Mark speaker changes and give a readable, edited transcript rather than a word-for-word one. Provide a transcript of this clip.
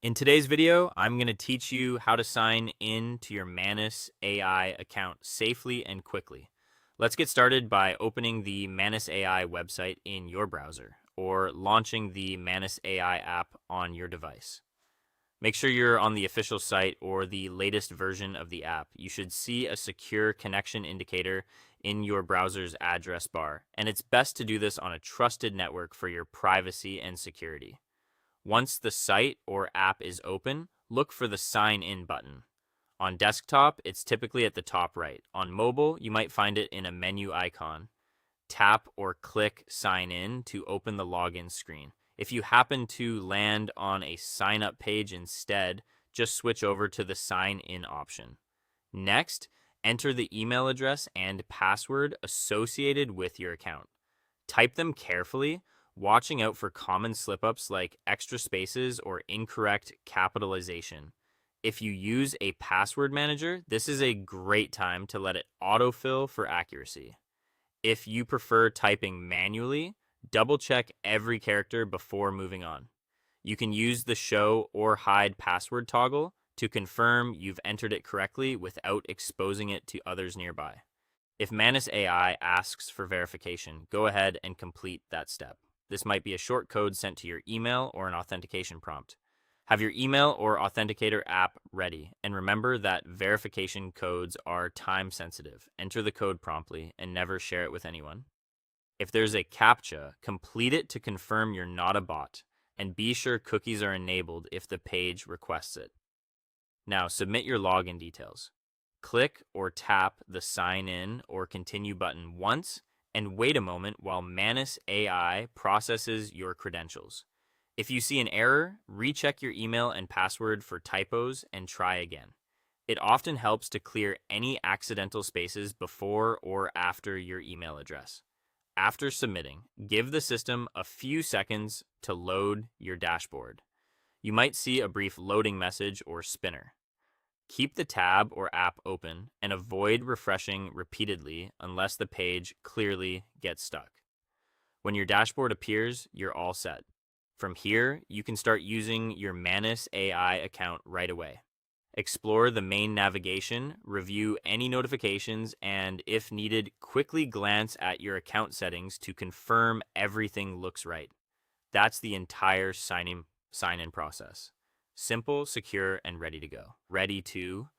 Speaker 1: In today's video, I'm going to teach you how to sign in to your Manus AI account safely and quickly. Let's get started by opening the Manus AI website in your browser or launching the Manus AI app on your device. Make sure you're on the official site or the latest version of the app. You should see a secure connection indicator in your browser's address bar, and it's best to do this on a trusted network for your privacy and security. Once the site or app is open, look for the Sign In button. On desktop, it's typically at the top right. On mobile, you might find it in a menu icon. Tap or click Sign In to open the login screen. If you happen to land on a sign up page instead, just switch over to the Sign In option. Next, enter the email address and password associated with your account. Type them carefully, watching out for common slip ups like extra spaces or incorrect capitalization. If you use a password manager, this is a great time to let it autofill for accuracy. If you prefer typing manually, double check every character before moving on. You can use the show or hide password toggle to confirm you've entered it correctly without exposing it to others nearby. If Manus AI asks for verification, go ahead and complete that step. This might be a short code sent to your email or an authentication prompt. Have your email or authenticator app ready, and remember that verification codes are time sensitive. Enter the code promptly and never share it with anyone. If there's a CAPTCHA, complete it to confirm you're not a bot, and be sure cookies are enabled if the page requests it. Now, submit your login details. Click or tap the Sign In or Continue button once and wait a moment while Manus AI processes your credentials. If you see an error, recheck your email and password for typos and try again. It often helps to clear any accidental spaces before or after your email address. After submitting, give the system a few seconds to load your dashboard. You might see a brief loading message or spinner. Keep the tab or app open and avoid refreshing repeatedly unless the page clearly gets stuck. When your dashboard appears, you're all set. From here, you can start using your Manus AI account right away. Explore the main navigation, review any notifications, and if needed, quickly glance at your account settings to confirm everything looks right. That's the entire sign in process. Simple, secure, and ready to go. Ready to